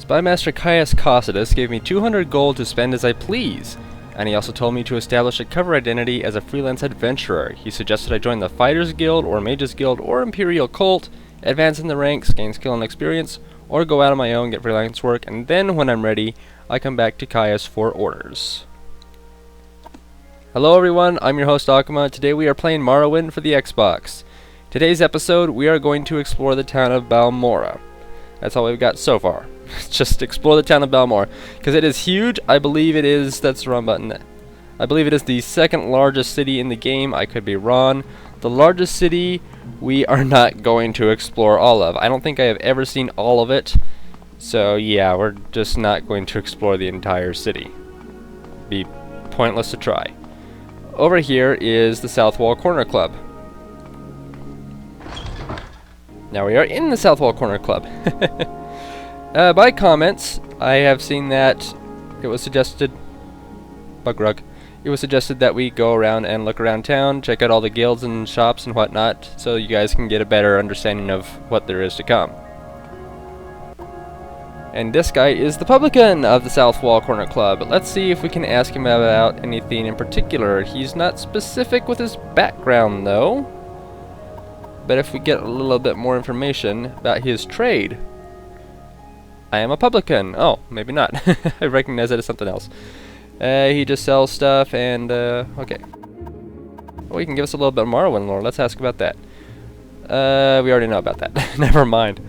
Spymaster Caius Cossidus gave me 200 gold to spend as I please, and he also told me to establish a cover identity as a freelance adventurer. He suggested I join the Fighters Guild, or Mages Guild, or Imperial Cult, advance in the ranks, gain skill and experience, or go out on my own, get freelance work, and then, when I'm ready, I come back to Caius for orders. Hello everyone, I'm your host Akuma. Today we are playing Morrowind for the Xbox. Today's episode, we are going to explore the town of Balmora. That's all we've got so far. Just explore the town of Balmora, because it is huge. I believe it is, that's the wrong button. I believe it is the second largest city in the game. I could be wrong. The largest city we are not going to explore all of. I don't think I have ever seen all of it. So yeah, we're just not going to explore the entire city. Be pointless to try. Over here is the South Wall Corner Club. Now we are in the South Wall Corner Club. By comments, I have seen that it was suggested... Bugrug. It was suggested that we go around and look around town, check out all the guilds and shops and whatnot, so you guys can get a better understanding of what there is to come. And this guy is the publican of the South Wall Corner Club. Let's see if we can ask him about anything in particular. He's not specific with his background, though. But if we get a little bit more information about his trade. I am a publican. Oh, maybe not. I recognize it as something else. He just sells stuff and, okay. Well, he can give us a little bit of Morrowind lore. Let's ask about that. We already know about that. Never mind.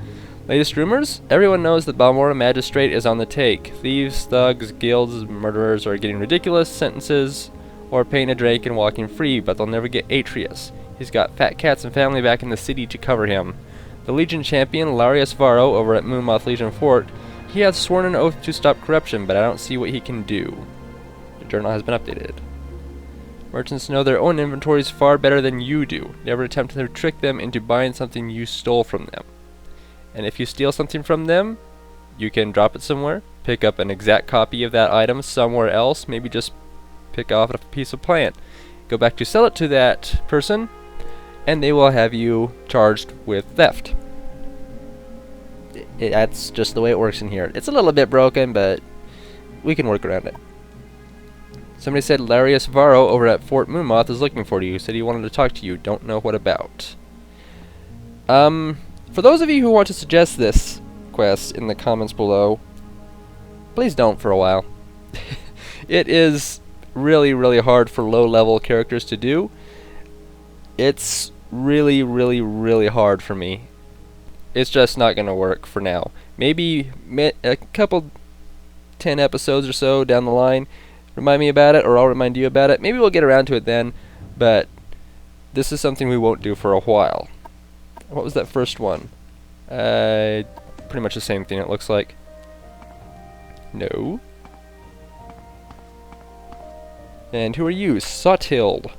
Latest rumors? Everyone knows that Balmora Magistrate is on the take. Thieves, thugs, guilds, murderers are getting ridiculous sentences or paying a drake and walking free, but they'll never get Atreus. He's got fat cats and family back in the city to cover him. The Legion champion, Larius Varro, over at Moonmoth Legion Fort, he has sworn an oath to stop corruption, but I don't see what he can do. The journal has been updated. Merchants know their own inventories far better than you do. Never attempt to trick them into buying something you stole from them. And if you steal something from them, you can drop it somewhere, pick up an exact copy of that item somewhere else, maybe just pick off a piece of plant. Go back to sell it to that person, and they will have you charged with theft. That's just the way it works in here. It's a little bit broken, but we can work around it. Somebody said Larius Varro over at Fort Moonmoth is looking for you. Said he wanted to talk to you. Don't know what about. For those of you who want to suggest this quest in the comments below, please don't for a while. It is really, really hard for low-level characters to do. It's really, really, really hard for me. It's just not going to work for now. Maybe a couple 10 episodes or so down the line, remind me about it, or I'll remind you about it. Maybe we'll get around to it then, but this is something we won't do for a while. What was that first one? Pretty much the same thing, it looks like. No. And who are you? Sothild.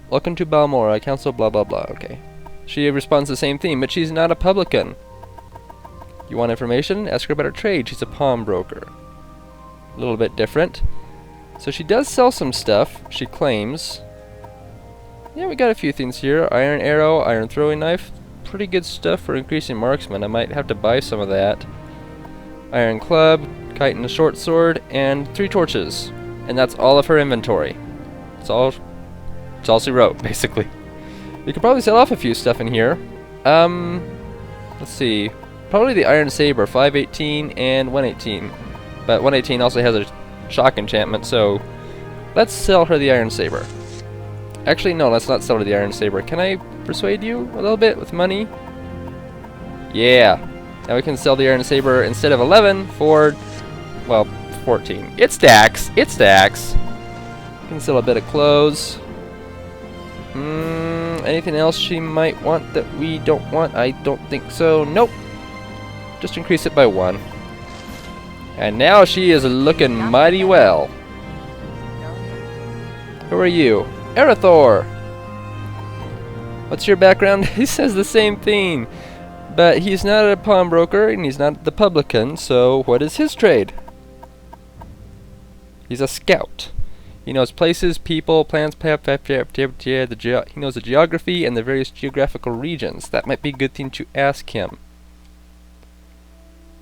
Welcome to Balmora, Council blah blah blah. Okay. She responds the same thing, but she's not a publican. You want information? Ask her about her trade. She's a pawnbroker. A little bit different. So she does sell some stuff, she claims. Yeah, we got a few things here. Iron arrow, iron throwing knife. Pretty good stuff for increasing marksman. I might have to buy some of that. Iron club, kite and a short sword, and 3 torches. And that's all of her inventory. It's all she wrote, basically. You could probably sell off a few stuff in here. Let's see. Probably the iron saber, 518 and 118. But 118 also has a shock enchantment, so let's sell her the iron saber. Actually, no, let's not sell her the iron saber. Can I persuade you a little bit with money? Yeah. Now we can sell the iron saber instead of 11 for, well, 14. It stacks. It stacks. We can sell a bit of clothes. Anything else she might want that we don't want? I don't think so. Nope. Just increase it by 1. And now she is looking mighty well. Who are you? Arathor! What's your background? He says the same thing. But he's not a pawnbroker and he's not the publican, so what is his trade? He's a scout. He knows places, people, plants, he knows the geography and the various geographical regions. That might be a good thing to ask him.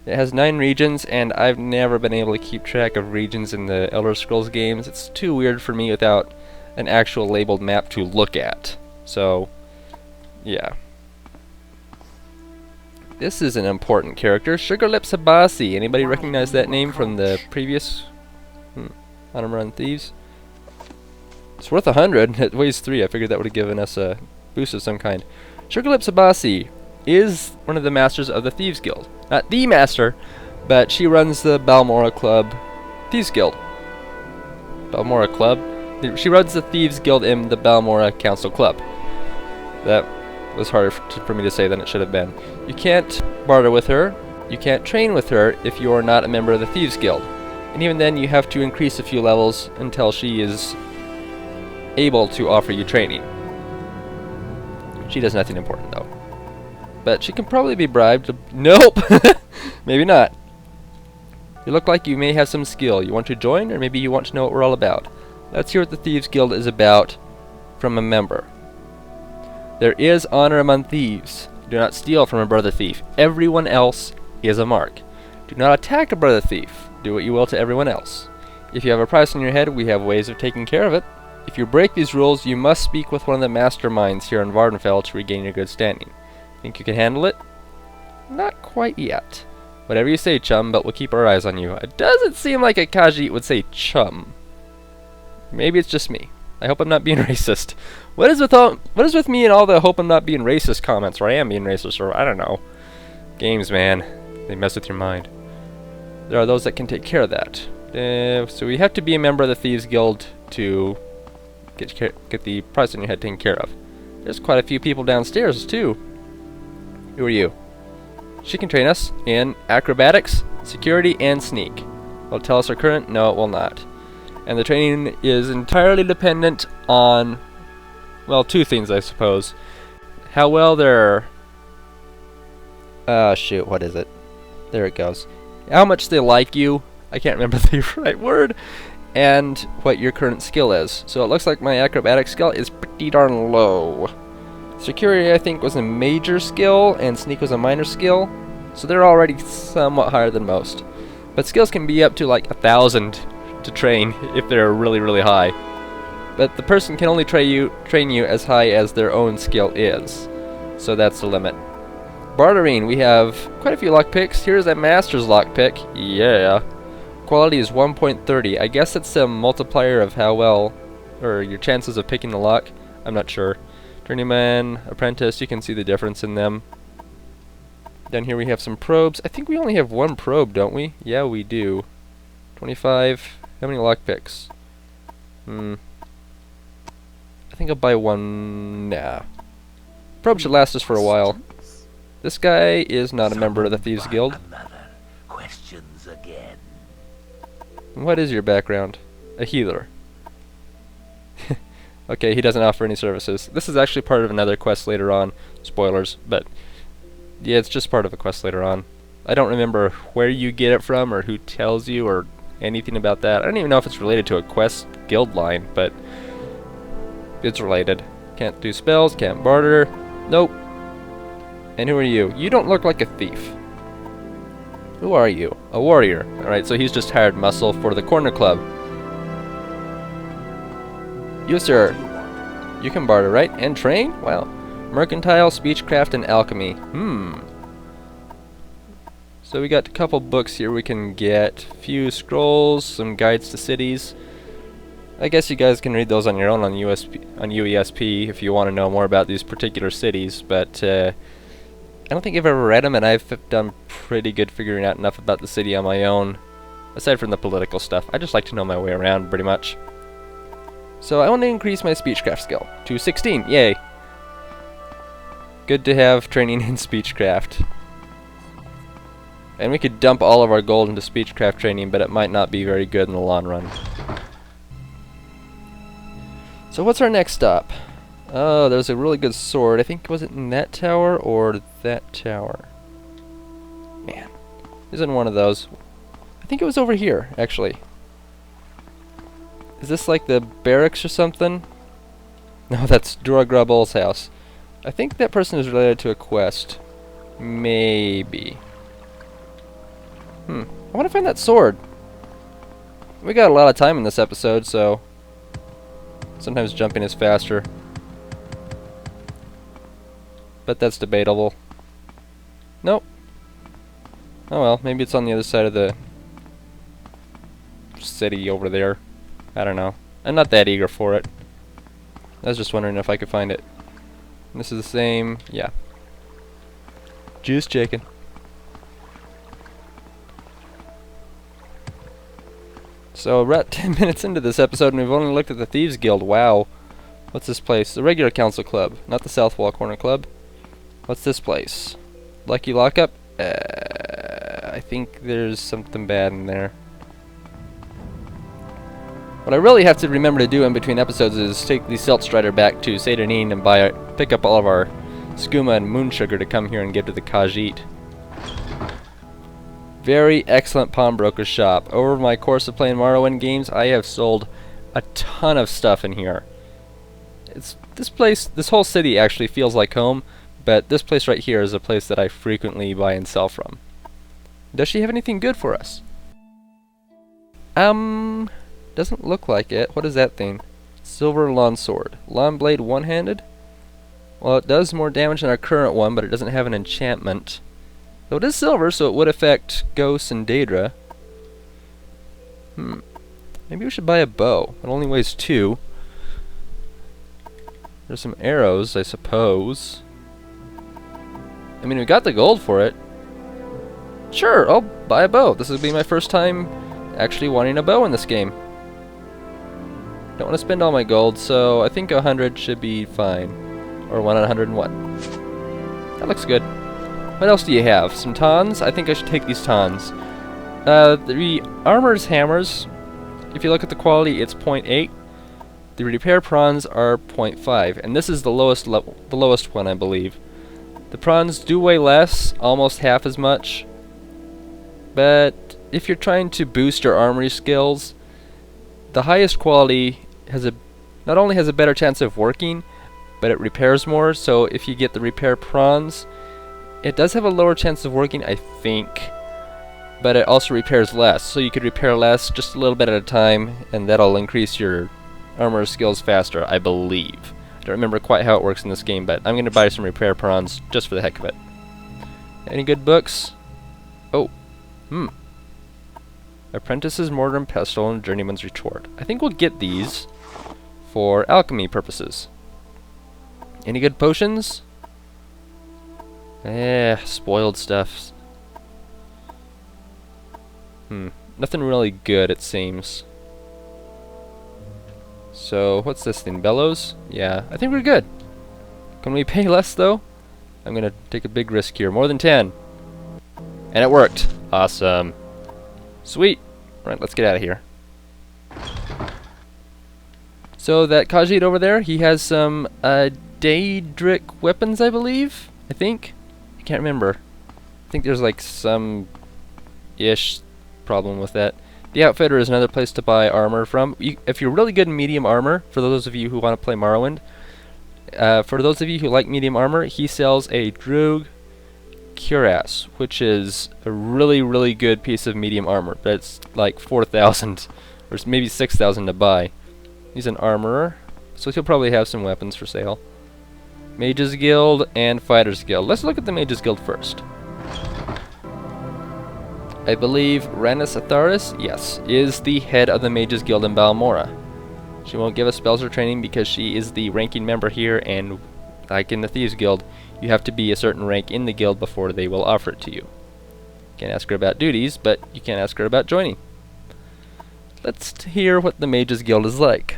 It has 9 regions, and I've never been able to keep track of regions in the Elder Scrolls games. It's too weird for me without an actual labeled map to look at. So, yeah. This is an important character, Sugarlips Abasi. Anybody recognize that name from the previous Run Thieves? It's worth 100. It weighs 3. I figured that would have given us a boost of some kind. Sugarlips Abasi is one of the masters of the Thieves Guild. Not the master, but she runs the Balmora Club Thieves Guild. Balmora Club? She runs the Thieves Guild in the Balmora Council Club. That was harder for me to say than it should have been. You can't barter with her, you can't train with her if you are not a member of the Thieves Guild. And even then you have to increase a few levels until she is able to offer you training. She does nothing important though. But she can probably be bribed to... Nope! Maybe not. You look like you may have some skill. You want to join, or maybe you want to know what we're all about. Let's hear what the Thieves Guild is about from a member. There is honor among thieves. Do not steal from a brother thief. Everyone else is a mark. Do not attack a brother thief. Do what you will to everyone else. If you have a price on your head, we have ways of taking care of it. If you break these rules, you must speak with one of the masterminds here in Vardenfell to regain your good standing. Think you can handle it? Not quite yet. Whatever you say, chum, but we'll keep our eyes on you. It doesn't seem like a Khajiit would say chum. Maybe it's just me. I hope I'm not being racist. What is with me and all the hope I'm not being racist comments, or I am being racist, or I don't know. Games, man. They mess with your mind. There are those that can take care of that. So we have to be a member of the Thieves Guild to get the price on your head taken care of. There's quite a few people downstairs, too. Who are you? She can train us in acrobatics, security, and sneak. Will it tell us our current? No, it will not. And the training is entirely dependent on, well, 2 things, I suppose. How well they're... shoot, what is it? There it goes. How much they like you. I can't remember the right word. And what your current skill is. So it looks like my acrobatic skill is pretty darn low. Security, I think, was a major skill, and sneak was a minor skill. So they're already somewhat higher than most. But skills can be up to like 1,000 to train if they're really, really high. But the person can only train you as high as their own skill is. So that's the limit. Bartering, we have quite a few lockpicks. Here's a master's lockpick. Yeah. Quality is 1.30. I guess it's a multiplier of how well, or your chances of picking the lock. I'm not sure. Journeyman, apprentice, you can see the difference in them. Down here we have some probes. I think we only have 1 probe, don't we? Yeah, we do. 25. How many lockpicks? I think I'll buy 1. Nah. Probe should last us for a while. This guy is not a member of the Thieves Guild. Questions again. What is your background? A healer. Okay, he doesn't offer any services. This is actually part of another quest later on. Spoilers, but yeah, it's just part of a quest later on. I don't remember where you get it from or who tells you or anything about that. I don't even know if it's related to a quest guild line, but it's related. Can't do spells, can't barter. Nope. And who are you? You don't look like a thief. Who are you? A warrior. Alright, so he's just hired muscle for the corner club. You, sir. You can barter, right? And train? Well, mercantile, speechcraft, and alchemy. So we got a couple books here we can get. A few scrolls, some guides to cities. I guess you guys can read those on your own on UESP if you want to know more about these particular cities, but I don't think I've ever read them, and I've done pretty good figuring out enough about the city on my own, aside from the political stuff. I just like to know my way around, pretty much. So I want to increase my speechcraft skill to 16. Yay! Good to have training in speechcraft. And we could dump all of our gold into speechcraft training, but it might not be very good in the long run. So what's our next stop? Oh, there's a really good sword. I think, was it in that tower or that tower? Man, it was in one of those. I think it was over here, actually. Is this like the barracks or something? No, that's Duragrubul's house. I think that person is related to a quest. Maybe. I want to find that sword. We got a lot of time in this episode, so sometimes jumping is faster. But that's debatable. Nope. Oh well, maybe it's on the other side of the city over there. I don't know. I'm not that eager for it. I was just wondering if I could find it. And this is the same, yeah. Just checking. So we're at 10 minutes into this episode and we've only looked at the Thieves Guild. Wow. What's this place? The regular council club, not the South Wall Corner Club. What's this place? Lucky Lockup? I think there's something bad in there. What I really have to remember to do in between episodes is take the Silt Strider back to Satanine and pick up all of our skooma and moon sugar to come here and give to the Khajiit. Very excellent pawnbroker shop. Over my course of playing Morrowind games, I have sold a ton of stuff in here. This whole city actually feels like home, but this place right here is a place that I frequently buy and sell from. Does she have anything good for us? Doesn't look like it. What is that thing? Silver lawn sword. Lawn blade one-handed? Well, it does more damage than our current one, but it doesn't have an enchantment. Though it is silver, so it would affect Ghosts and Daedra. Maybe we should buy a bow. It only weighs 2. There's some arrows, I suppose. I mean, we got the gold for it. Sure, I'll buy a bow. This will be my first time actually wanting a bow in this game. Don't want to spend all my gold, so I think 100 should be fine. Or 101. That looks good. What else do you have? Some tons? I think I should take these tons. The armor's hammers, if you look at the quality, it's 0.8. The repair prawns are 0.5, and this is the lowest level, the lowest one, I believe. The prawns do weigh less, almost half as much. But if you're trying to boost your armory skills, the highest quality not only has a better chance of working, but it repairs more. So if you get the repair prawns, it does have a lower chance of working, I think, but it also repairs less. So you could repair less, just a little bit at a time, and that'll increase your armor skills faster, I believe. I don't remember quite how it works in this game, but I'm going to buy some repair prawns just for the heck of it. Any good books? Oh, Apprentice's Mortar and Pestle and Journeyman's Retort. I think we'll get these for alchemy purposes. Any good potions? Spoiled stuff. Nothing really good, it seems. So, what's this thing? Bellows? Yeah, I think we're good. Can we pay less, though? I'm gonna take a big risk here. More than 10. And it worked. Awesome. Sweet. Alright, let's get out of here. So, that Khajiit over there, he has some Daedric weapons, I believe? I think? I can't remember. I think there's like some ish problem with that. The Outfitter is another place to buy armor from. If you're really good in medium armor, for those of you who want to play Morrowind, for those of you who like medium armor, he sells a Droog Cuirass, which is a really, really good piece of medium armor. But it's like 4,000 or maybe 6,000 to buy. He's an armorer, so he'll probably have some weapons for sale. Mages Guild and Fighters Guild. Let's look at the Mages Guild first. I believe Rannis Atharis, yes, is the head of the Mages Guild in Balmora. She won't give us spells or training because she is the ranking member here, and like in the Thieves Guild, you have to be a certain rank in the guild before they will offer it to you. Can't ask her about duties, but you can ask her about joining. Let's hear what the Mages Guild is like.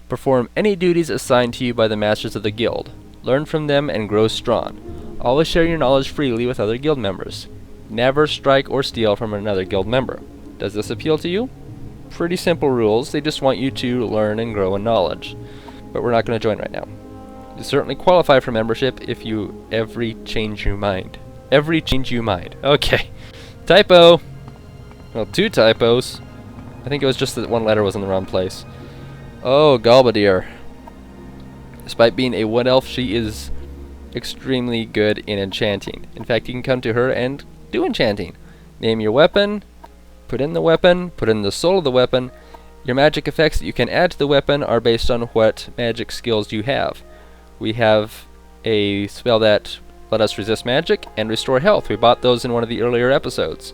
Perform any duties assigned to you by the masters of the guild. Learn from them and grow strong. Always share your knowledge freely with other guild members. Never strike or steal from another guild member. Does this appeal to you? Pretty simple rules. They just want you to learn and grow in knowledge. But we're not going to join right now. You certainly qualify for membership if you ever change your mind. Okay. Typo. Well, 2 typos. I think it was just that one letter was in the wrong place. Oh, Galbadir. Despite being a wood elf, she is extremely good in enchanting. In fact, you can come to her and do enchanting. Name your weapon, put in the soul of the weapon. Your magic effects that you can add to the weapon are based on what magic skills you have. We have a spell that let us resist magic and restore health. We bought those in one of the earlier episodes.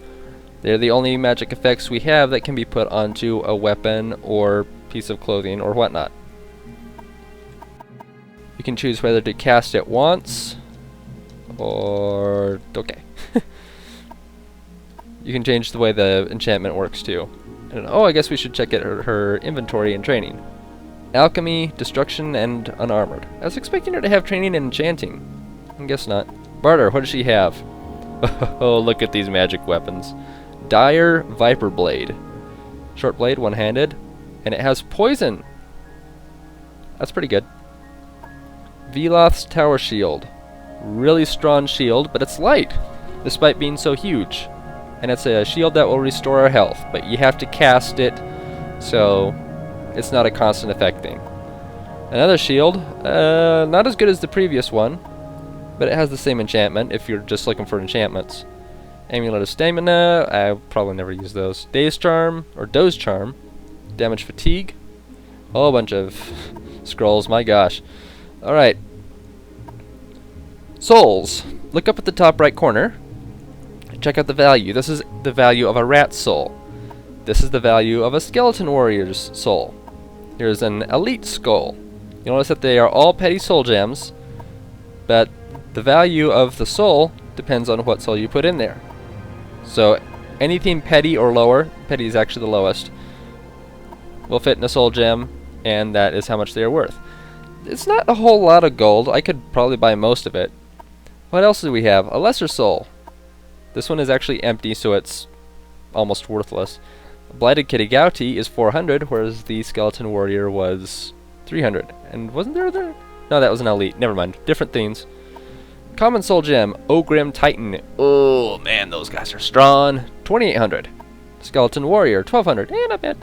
They're the only magic effects we have that can be put onto a weapon or piece of clothing or whatnot. You can choose whether to cast it once or... okay. You can change the way the enchantment works too. Oh, I guess we should check out her inventory and training. Alchemy, Destruction, and Unarmored. I was expecting her to have training in enchanting. I guess not. Barter, what does she have? Oh, look at these magic weapons. Dire Viper Blade. Short blade, one-handed, and it has poison. That's pretty good. Veloth's Tower Shield. Really strong shield, but it's light, despite being so huge. And it's a shield that will restore our health, but you have to cast it, so it's not a constant effect thing. Another shield, not as good as the previous one, but it has the same enchantment if you're just looking for enchantments. Amulet of Stamina, I'll probably never use those. Daze Charm, or Doze Charm. Damage Fatigue. A whole bunch of scrolls, my gosh. Alright. Souls. Look up at the top right corner. Check out the value. This is the value of a rat soul. This is the value of a skeleton warrior's soul. Here's an elite skull. You'll notice that they are all petty soul gems, but the value of the soul depends on what soul you put in there. So anything petty or lower, petty is actually the lowest, will fit in a soul gem, and that is how much they are worth. It's not a whole lot of gold. I could probably buy most of it. What else do we have? A lesser soul. This one is actually empty, so it's almost worthless. Blighted Kitigauti is 400, whereas the Skeleton Warrior was 300. And wasn't there other? No, that was an elite. Never mind. Different themes. Common Soul Gem, Ogrim Titan. Oh man, those guys are strong. 2,800. Skeleton Warrior, 1,200. Not bad.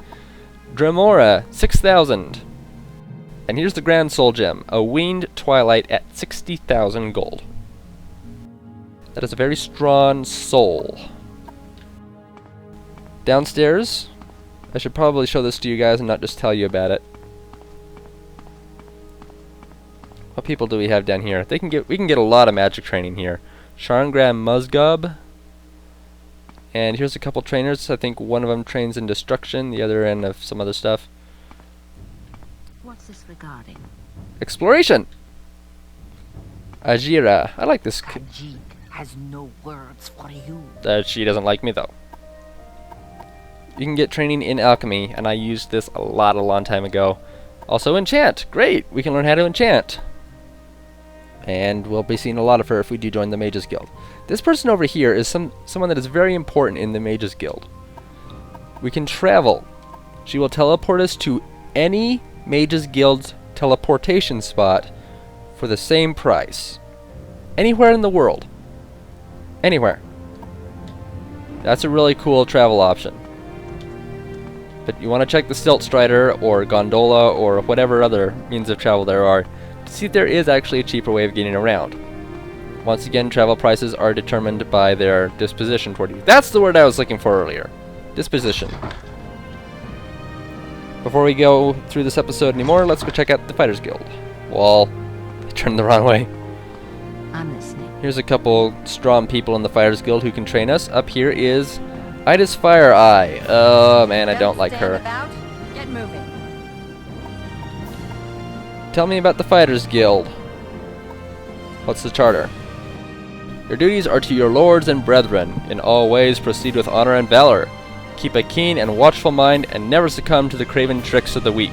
Dremora, 6,000. And here's the Grand Soul Gem, a Winged Twilight at 60,000 gold. That is a very strong soul. Downstairs, I should probably show this to you guys and not just tell you about it. What people do we have down here? We can get a lot of magic training here. Sharngram Muzgob. And here's a couple trainers. I think one of them trains in destruction, the other in of some other stuff. What's this regarding? Exploration! Ajira. I like this. Ajit has no words for you. She doesn't like me though. You can get training in alchemy, and I used this a long time ago. Also enchant. Great! We can learn how to enchant. And we'll be seeing a lot of her if we do join the Mages Guild. This person over here is someone that is very important in the Mages Guild. We can travel. She will teleport us to any Mages Guild teleportation spot for the same price. Anywhere in the world. Anywhere. That's a really cool travel option. But you want to check the Stilt Strider or Gondola or whatever other means of travel there are to see if there is actually a cheaper way of getting around. Once again, travel prices are determined by their disposition toward you. That's the word I was looking for earlier. Disposition. Before we go through this episode anymore, let's go check out the Fighters Guild. Wall. I turned the wrong way. I'm listening. Here's a couple strong people in the Fighters Guild who can train us. Up here is Ida's Fire Eye. Oh man, I don't like her. Get moving. Tell me about the Fighters Guild. What's the charter? Your duties are to your lords and brethren. In all ways proceed with honor and valor. Keep a keen and watchful mind and never succumb to the craven tricks of the weak.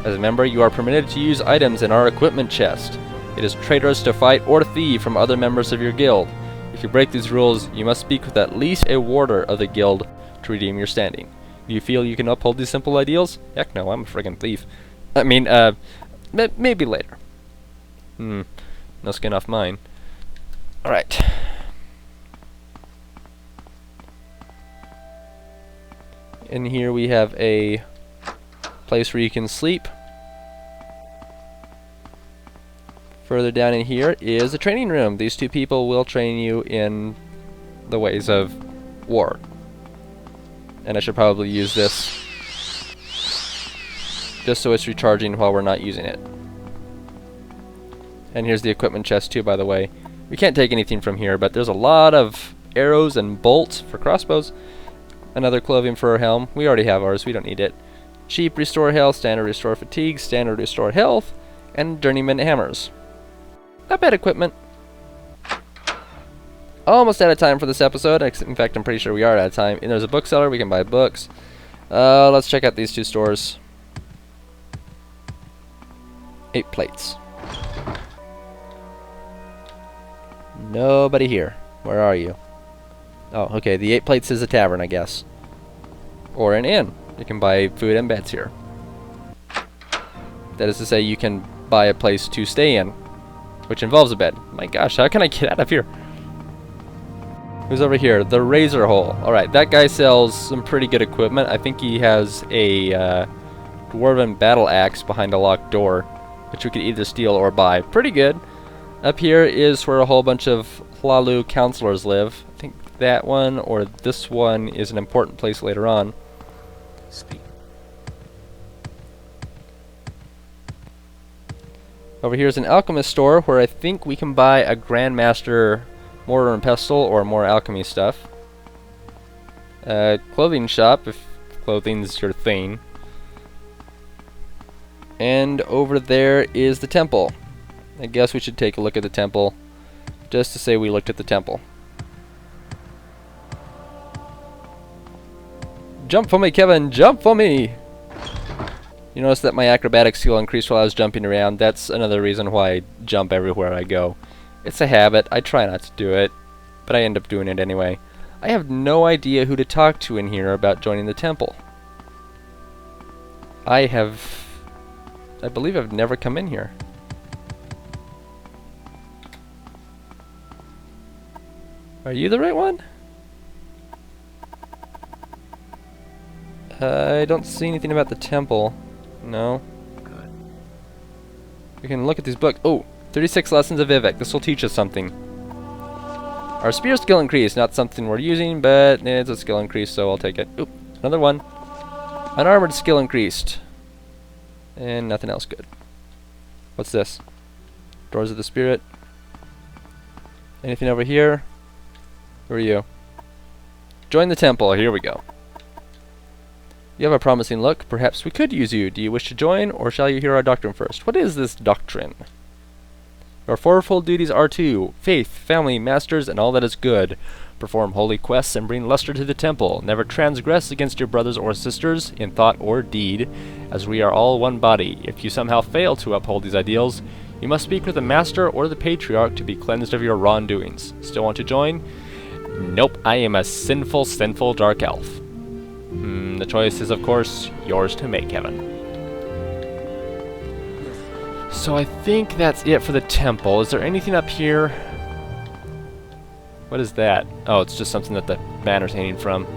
As a member, you are permitted to use items in our equipment chest. It is traitorous to fight or thieve from other members of your guild. If you break these rules, you must speak with at least a warder of the guild to redeem your standing. Do you feel you can uphold these simple ideals? Heck no, I'm a friggin' thief. I mean, maybe later. No skin off mine. Alright. In here we have a place where you can sleep. Further down in here is a training room. These two people will train you in the ways of war. and I should probably use this just so it's recharging while we're not using it. And here's the equipment chest too, by the way. We can't take anything from here, but there's a lot of arrows and bolts for crossbows. Another clothing for our helm. We already have ours, we don't need it. Cheap restore health, standard restore fatigue, standard restore health, and journeyman hammers. Not bad equipment. Almost out of time for this episode. In fact, I'm pretty sure we are out of time. And there's a bookseller, we can buy books. Let's check out these two stores. 8 plates. Nobody here. Where are you? Oh, okay, the 8 plates is a tavern, I guess. Or an inn. You can buy food and beds here. That is to say, you can buy a place to stay in, which involves a bed. My gosh, how can I get out of here? Who's over here? The Razor Hole. Alright, that guy sells some pretty good equipment. I think he has a dwarven battle axe behind a locked door, which we could either steal or buy. Pretty good. Up here is where a whole bunch of Hlalu counselors live. I think that one or this one is an important place later on. Speak. Over here is an alchemist store where I think we can buy a Grandmaster mortar and pestle or more alchemy stuff. Clothing shop if clothing's your thing. And over there is the temple. I guess we should take a look at the temple just to say we looked at the temple. Jump for me, Kevin! Jump for me! You notice that my acrobatic skill increased while I was jumping around. That's another reason why I jump everywhere I go. It's a habit. I try not to do it, but I end up doing it anyway. I have no idea who to talk to in here about joining the temple. I believe I've never come in here. Are you the right one? I don't see anything about the temple. No. Good. We can look at these books. Oh, 36 lessons of Vivek. This will teach us something. Our spear skill increase. Not something we're using, but it's a skill increase, so I'll take it. Oop, another one. Unarmored skill increased. And nothing else good. What's this? Doors of the Spirit. Anything over here? Who are you? Join the temple. Here we go. You have a promising look. Perhaps we could use you. Do you wish to join, or shall you hear our doctrine first? What is this doctrine? Our fourfold duties are to faith, family, masters, and all that is good. Perform holy quests and bring luster to the temple. Never transgress against your brothers or sisters in thought or deed, as we are all one body. If you somehow fail to uphold these ideals, you must speak with the master or the patriarch to be cleansed of your wrongdoings. Still want to join? Nope, I am a sinful dark elf. The choice is, of course, yours to make, Kevin. So I think that's it for the temple. Is there anything up here? What is that? Oh, it's just something that the banner's hanging from.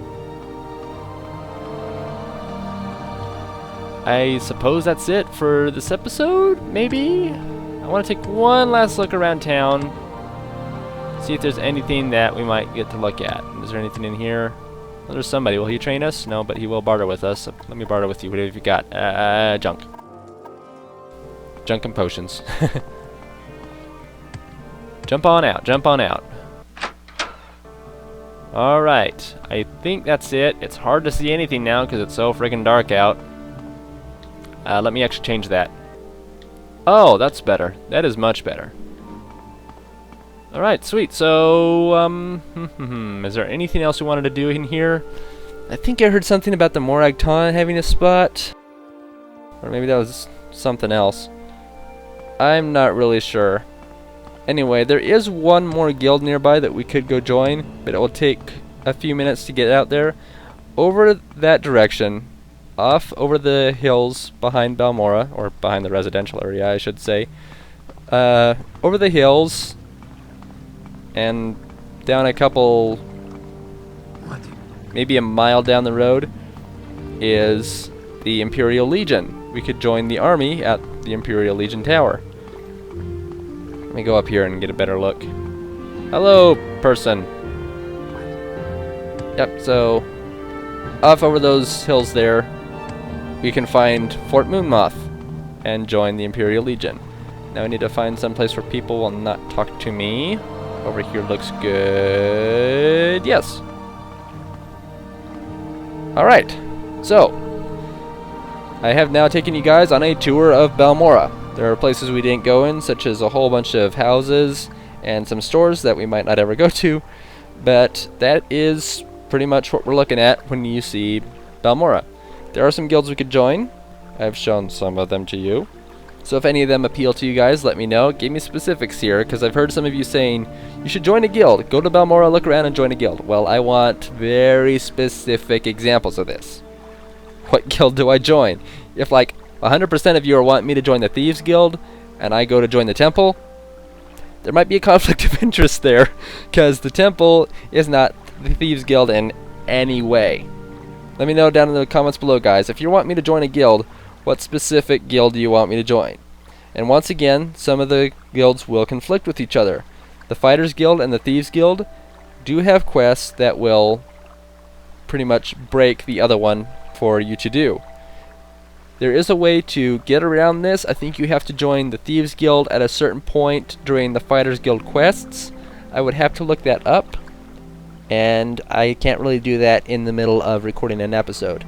I suppose that's it for this episode, maybe? I want to take one last look around town. See if there's anything that we might get to look at. Is there anything in here? Well, there's somebody. Will he train us? No, but he will barter with us. So let me barter with you. What have you got? Junk. Junk and potions. Jump on out. Jump on out. Alright. I think that's it. It's hard to see anything now because it's so friggin' dark out. Let me actually change that. Oh, that's better. That is much better. Alright, sweet. So, is there anything else we wanted to do in here? I think I heard something about the Morag Taunt having a spot. Or maybe that was something else. I'm not really sure. Anyway, there is one more guild nearby that we could go join, but it will take a few minutes to get out there. Over that direction, off over the hills behind Balmora, or behind the residential area, I should say. Over the hills, and down a couple, maybe a mile down the road, is the Imperial Legion. We could join the army at the Imperial Legion Tower. Let me go up here and get a better look. Hello, person. Yep, so off over those hills there, we can find Fort Moonmoth and join the Imperial Legion. Now I need to find some place where people will not talk to me. Over here looks good. Yes. Alright, so I have now taken you guys on a tour of Balmora. There are places we didn't go in, such as a whole bunch of houses and some stores that we might not ever go to, but that is pretty much what we're looking at when you see Balmora. There are some guilds we could join. I've shown some of them to you. So if any of them appeal to you guys, let me know. Give me specifics here, because I've heard some of you saying, you should join a guild. Go to Balmora, look around, and join a guild. Well, I want very specific examples of this. What guild do I join? If like 100% of you are wanting me to join the Thieves Guild, and I go to join the Temple, there might be a conflict of interest there, because the Temple is not the Thieves Guild in any way. Let me know down in the comments below, guys. If you want me to join a guild, what specific guild do you want me to join? And once again, some of the guilds will conflict with each other. The Fighters Guild and the Thieves Guild do have quests that will pretty much break the other one for you to do. There is a way to get around this. I think you have to join the Thieves Guild at a certain point during the Fighters Guild quests. I would have to look that up, and I can't really do that in the middle of recording an episode.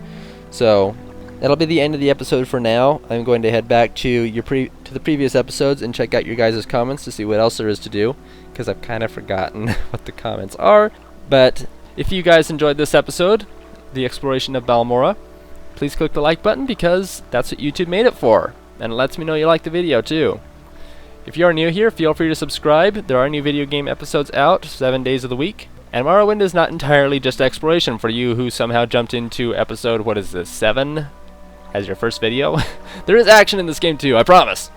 So that'll be the end of the episode for now. I'm going to head back to the previous episodes and check out your guys' comments to see what else there is to do, because I've kind of forgotten what the comments are. But if you guys enjoyed this episode, the exploration of Balmora, please click the like button, because that's what YouTube made it for, and it lets me know you like the video too. If you are new here, feel free to subscribe. There are new video game episodes out 7 days of the week. And Morrowind is not entirely just exploration for you who somehow jumped into episode, what is this, 7 as your first video. There is action in this game too, I promise.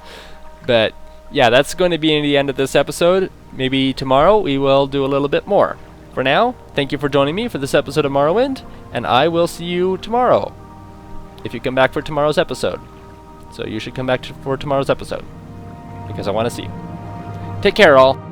But yeah, that's going to be the end of this episode. Maybe tomorrow we will do a little bit more. For now, thank you for joining me for this episode of Morrowind, and I will see you tomorrow, if you come back for tomorrow's episode. So you should come back for tomorrow's episode, because I want to see you. Take care, all.